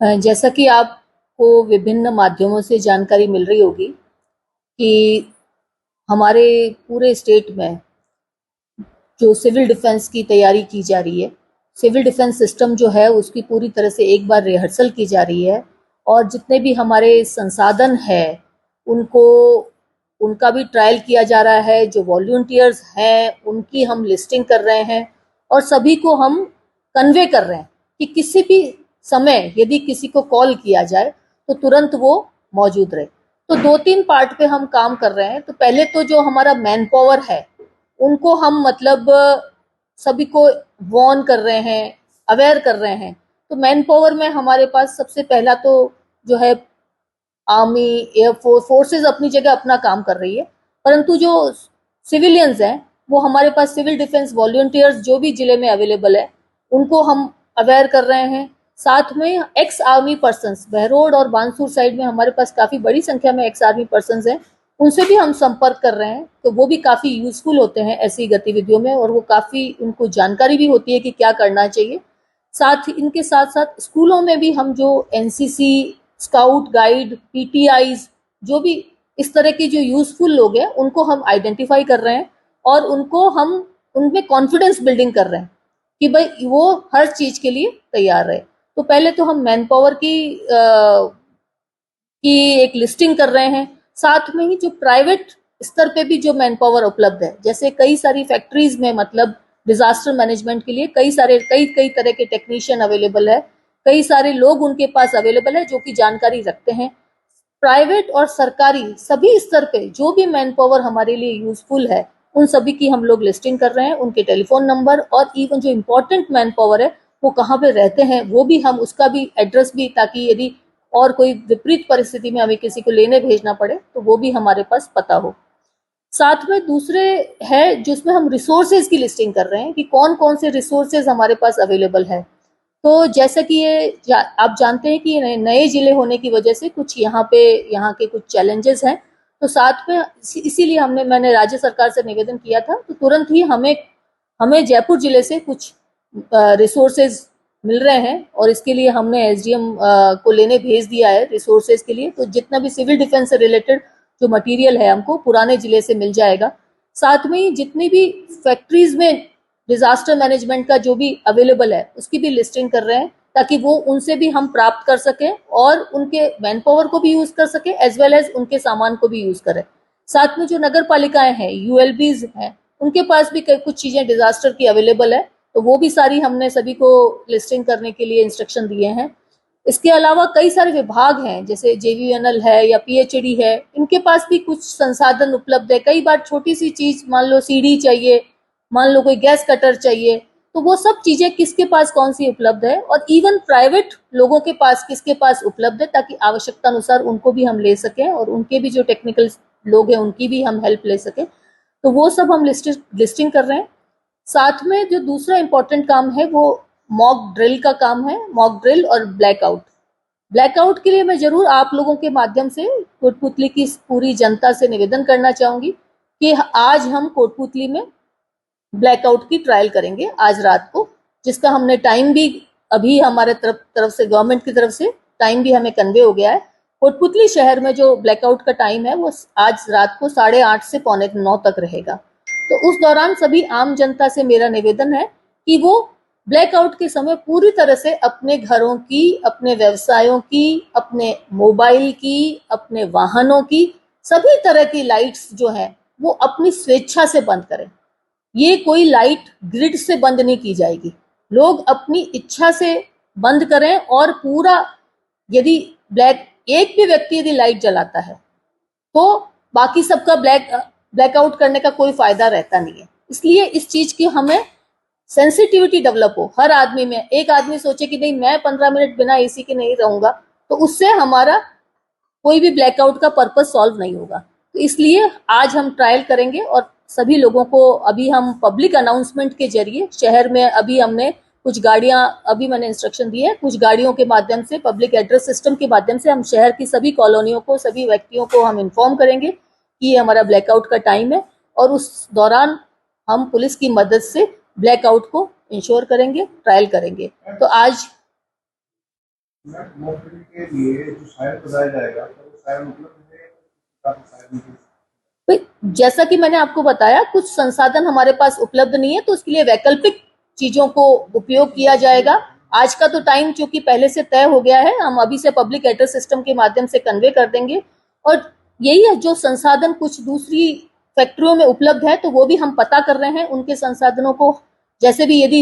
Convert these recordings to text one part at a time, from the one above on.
जैसा कि आपको विभिन्न माध्यमों से जानकारी मिल रही होगी कि हमारे पूरे स्टेट में जो सिविल डिफेंस की तैयारी की जा रही है, सिविल डिफेंस सिस्टम जो है उसकी पूरी तरह से एक बार रिहर्सल की जा रही है और जितने भी हमारे संसाधन है उनको उनका भी ट्रायल किया जा रहा है। जो वॉलंटियर्स हैं उनकी हम लिस्टिंग कर रहे हैं और सभी को हम कन्वे कर रहे हैं कि किसी भी समय यदि किसी को कॉल किया जाए तो तुरंत वो मौजूद रहे। तो 2-3 पार्ट पे हम काम कर रहे हैं। तो पहले तो जो हमारा मैन पावर है उनको हम मतलब सभी को वॉर्न कर रहे हैं, अवेयर कर रहे हैं। तो मैन पावर में हमारे पास सबसे पहला तो जो है आर्मी, एयरफोर्स, फोर्सेस अपनी जगह अपना काम कर रही है, परंतु जो सिविलियंस हैं वो हमारे पास सिविल डिफेंस वॉलंटियर्स जो भी जिले में अवेलेबल है उनको हम अवेयर कर रहे हैं। साथ में एक्स आर्मी पर्सन्स बहरोड और बानसूर साइड में हमारे पास काफी बड़ी संख्या में एक्स आर्मी पर्सन्स हैं, उनसे भी हम संपर्क कर रहे हैं। तो वो भी काफी यूजफुल होते हैं ऐसी गतिविधियों में और वो काफी उनको जानकारी भी होती है कि क्या करना चाहिए। साथ इनके साथ साथ स्कूलों में भी हम जो एनसीसी, स्काउट गाइड, पीटीआईज, जो भी इस तरह के जो यूजफुल लोग हैं उनको हम आइडेंटिफाई कर रहे हैं और उनको हम उनमें कॉन्फिडेंस बिल्डिंग कर रहे हैं कि भाई वो हर चीज के लिए तैयार रहे। तो पहले तो हम मैन पावर की एक लिस्टिंग कर रहे हैं। साथ में ही जो प्राइवेट स्तर पे भी जो मैन पावर उपलब्ध है, जैसे कई सारी फैक्ट्रीज में मतलब डिजास्टर मैनेजमेंट के लिए कई तरह के टेक्नीशियन अवेलेबल है, कई सारे लोग उनके पास अवेलेबल है जो कि जानकारी रखते हैं। प्राइवेट और सरकारी सभी स्तर पे जो भी मैन पावर हमारे लिए यूजफुल है उन सभी की हम लोग लिस्टिंग कर रहे हैं, उनके टेलीफोन नंबर और इवन जो इम्पोर्टेंट मैन पावर है वो कहाँ पे रहते हैं वो भी हम उसका भी एड्रेस भी, ताकि यदि और कोई विपरीत परिस्थिति में हमें किसी को लेने भेजना पड़े तो वो भी हमारे पास पता हो। साथ में दूसरे है जिसमें हम रिसोर्सेज की लिस्टिंग कर रहे हैं कि कौन कौन से रिसोर्सेज हमारे पास अवेलेबल है। तो जैसा कि आप जानते हैं कि नए जिले होने की वजह से कुछ यहाँ के कुछ चैलेंजेस हैं। तो साथ में इसीलिए मैंने राज्य सरकार से निवेदन किया था, तो तुरंत ही हमें जयपुर जिले से कुछ रिसोर्सेज मिल रहे हैं और इसके लिए हमने एसडीएम को लेने भेज दिया है रिसोर्सेज के लिए। तो जितना भी सिविल डिफेंस से रिलेटेड जो मटेरियल है हमको पुराने जिले से मिल जाएगा। साथ में ही जितनी भी फैक्ट्रीज में डिजास्टर मैनेजमेंट का जो भी अवेलेबल है उसकी भी लिस्टिंग कर रहे हैं ताकि वो उनसे भी हम प्राप्त कर सकें और उनके मैन पावर को भी यूज कर सके एज वेल एज उनके सामान को भी यूज करें। साथ में जो नगर पालिकाएं हैं, यूएलबीज हैं, उनके पास भी कुछ चीजें डिजास्टर की अवेलेबल है, तो वो भी सारी हमने सभी को लिस्टिंग करने के लिए इंस्ट्रक्शन दिए हैं। इसके अलावा कई सारे विभाग हैं जैसे जेवीएनएल है या पीएचडी है, इनके पास भी कुछ संसाधन उपलब्ध है। कई बार छोटी सी चीज, मान लो सीढ़ी चाहिए, मान लो कोई गैस कटर चाहिए, तो वो सब चीजें किसके पास कौन सी उपलब्ध है और इवन प्राइवेट लोगों के पास किसके पास उपलब्ध है, ताकि आवश्यकता अनुसार उनको भी हम ले सकें और उनके भी जो टेक्निकल लोग हैं उनकी भी हम हेल्प ले सकें। तो वो सब हम लिस्टिंग कर रहे हैं। साथ में जो दूसरा इंपॉर्टेंट काम है वो मॉक ड्रिल का काम है, मॉक ड्रिल और ब्लैकआउट। ब्लैकआउट के लिए मैं जरूर आप लोगों के माध्यम से कोटपुतली की पूरी जनता से निवेदन करना चाहूंगी कि आज हम कोटपुतली में ब्लैकआउट की ट्रायल करेंगे आज रात को, जिसका हमने टाइम भी अभी हमारे तरफ से गवर्नमेंट की तरफ से टाइम भी हमें कन्वे हो गया है। कोटपुतली शहर में जो ब्लैकआउट का टाइम है वो आज रात को 8:30 से 8:45 तक रहेगा। तो उस दौरान सभी आम जनता से मेरा निवेदन है कि वो ब्लैकआउट के समय पूरी तरह से अपने घरों की, अपने व्यवसायों की, अपने मोबाइल की, अपने वाहनों की सभी तरह की लाइट्स जो है वो अपनी स्वेच्छा से बंद करें। ये कोई लाइट ग्रिड से बंद नहीं की जाएगी, लोग अपनी इच्छा से बंद करें और पूरा, यदि एक भी व्यक्ति यदि लाइट जलाता है तो बाकी सबका ब्लैकआउट करने का कोई फायदा रहता नहीं है। इसलिए इस चीज की हमें सेंसिटिविटी डेवलप हो हर आदमी में। एक आदमी सोचे कि नहीं मैं 15 मिनट बिना एसी के नहीं रहूंगा, तो उससे हमारा कोई भी ब्लैकआउट का पर्पस सॉल्व नहीं होगा। तो इसलिए आज हम ट्रायल करेंगे और सभी लोगों को अभी हम पब्लिक अनाउंसमेंट के जरिए शहर में अभी हमने कुछ गाड़ियां, अभी मैंने इंस्ट्रक्शन दी है, कुछ गाड़ियों के माध्यम से पब्लिक एड्रेस सिस्टम के माध्यम से हम शहर की सभी कॉलोनियों को, सभी व्यक्तियों को हम इन्फॉर्म करेंगे कि ये हमारा ब्लैकआउट का टाइम है और उस दौरान हम पुलिस की मदद से ब्लैकआउट को इंश्योर करेंगे, ट्रायल करेंगे। तो आज मॉक ड्रिल के लिए जो सायरन बजाया जाएगा तो वो सायरन उपलब्ध है, काफी सायरन की। भाई जैसा कि मैंने आपको बताया, कुछ संसाधन हमारे पास उपलब्ध नहीं है, तो उसके लिए वैकल्पिक चीजों को उपयोग किया जाएगा। आज का तो टाइम चूंकि पहले से तय हो गया है, हम अभी से पब्लिक एड्रेस सिस्टम के माध्यम से कन्वे कर देंगे। और यही है, जो संसाधन कुछ दूसरी फैक्ट्रियों में उपलब्ध है तो वो भी हम पता कर रहे हैं, उनके संसाधनों को जैसे भी यदि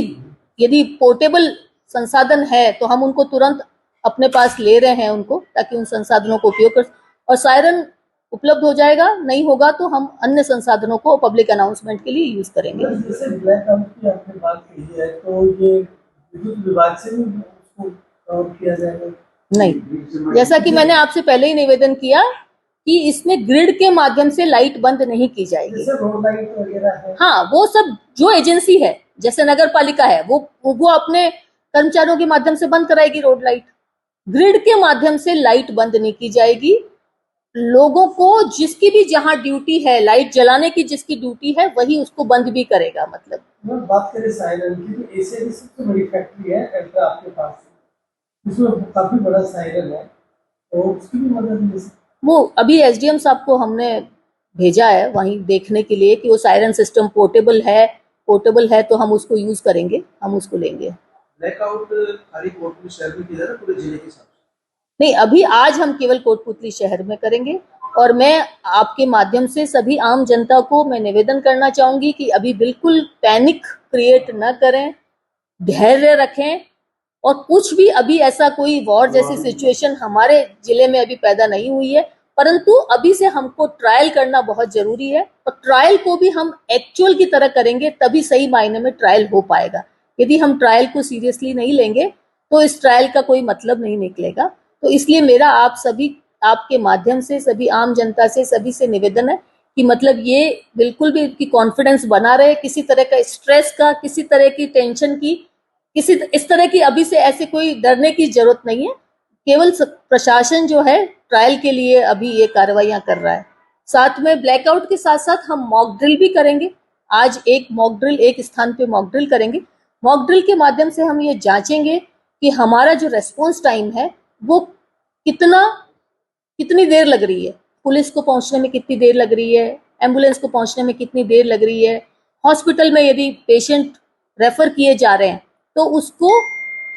यदि पोर्टेबल संसाधन है तो हम उनको तुरंत अपने पास ले रहे हैं उनको, ताकि उन संसाधनों को उपयोग कर। और सायरन उपलब्ध हो जाएगा, नहीं होगा तो हम अन्य संसाधनों को पब्लिक अनाउंसमेंट के लिए यूज करेंगे। जैसे ब्लैक आउट की आपने बात की है, तो ये विद्युत विभाग से भी उसको कवर किया जाएगा? नहीं, जैसा कि मैंने आपसे पहले ही निवेदन किया कि इसमें ग्रिड के माध्यम से लाइट बंद नहीं की जाएगी। जैसे रोड लाइट वगैरह है, हाँ, वो सब जो एजेंसी है, जैसे नगर पालिका है, वो अपने कर्मचारियों के माध्यम से बंद कराएगी रोड लाइट। ग्रिड के माध्यम से लाइट बंद नहीं की जाएगी। लोगों को जिसकी भी जहां ड्यूटी है, लाइट जलाने की जिसकी ड्यूटी है, वही उसको बंद भी करेगा। मतलब बात करें सायरन की, तो एशिया की सबसे बड़ी फैक्ट्री है एल्ट्रा आपके पास, इसमें काफी बड़ा सायरन है, तो उसकी भी मदद ले सकते। वो अभी एसडीएम साहब को हमने भेजा है वहीं देखने के लिए कि वो सायरन सिस्टम पोर्टेबल है तो हम उसको यूज करेंगे, हम उसको लेंगे। ब्लैकआउट खाली कोटपुतली शहर में किया जा रहा है, पूरे जिले के हिसाब से? नहीं, अभी आज हम केवल कोटपुतली शहर में करेंगे। और मैं आपके माध्यम से सभी आम जनता को मैं निवेदन करना चाहूंगी कि अभी बिल्कुल पैनिक क्रिएट न करें, धैर्य रखें। और कुछ भी अभी ऐसा कोई वॉर जैसी सिचुएशन हमारे जिले में अभी पैदा नहीं हुई है, परंतु अभी से हमको ट्रायल करना बहुत जरूरी है। और ट्रायल को भी हम एक्चुअल की तरह करेंगे, तभी सही मायने में ट्रायल हो पाएगा। यदि हम ट्रायल को सीरियसली नहीं लेंगे तो इस ट्रायल का कोई मतलब नहीं निकलेगा। तो इसलिए मेरा आप सभी, आपके माध्यम से सभी आम जनता से, सभी से निवेदन है कि मतलब ये बिल्कुल भी की कॉन्फिडेंस बना रहे, किसी तरह का स्ट्रेस का, किसी तरह की टेंशन की, किसी इस तरह की अभी से ऐसे कोई डरने की जरूरत नहीं है। केवल प्रशासन जो है ट्रायल के लिए अभी ये कार्रवाइयां कर रहा है। साथ में ब्लैकआउट के साथ साथ हम मॉक ड्रिल भी करेंगे। आज एक मॉक ड्रिल, एक स्थान पे मॉक ड्रिल करेंगे। मॉक ड्रिल के माध्यम से हम ये जांचेंगे कि हमारा जो रेस्पॉन्स टाइम है वो कितनी देर लग रही है, पुलिस को पहुंचने में कितनी देर लग रही है, एम्बुलेंस को पहुंचने में कितनी देर लग रही है, हॉस्पिटल में यदि पेशेंट रेफर किए जा रहे हैं तो उसको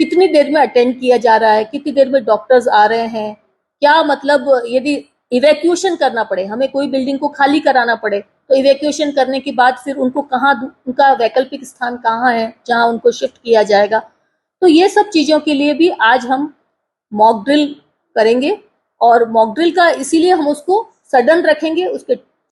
कितनी देर में अटेंड किया जा रहा है, कितनी देर में डॉक्टर्स आ रहे हैं, क्या मतलब यदि इवैक्यूएशन करना पड़े, हमें कोई बिल्डिंग को खाली कराना पड़े तो इवैक्यूएशन करने के बाद फिर उनको कहाँ, उनका वैकल्पिक स्थान कहाँ है जहां उनको शिफ्ट किया जाएगा। तो ये सब चीजों के लिए भी आज हम मॉक ड्रिल करेंगे। और मॉक ड्रिल का इसीलिए हम उसको सडन रखेंगे, उसके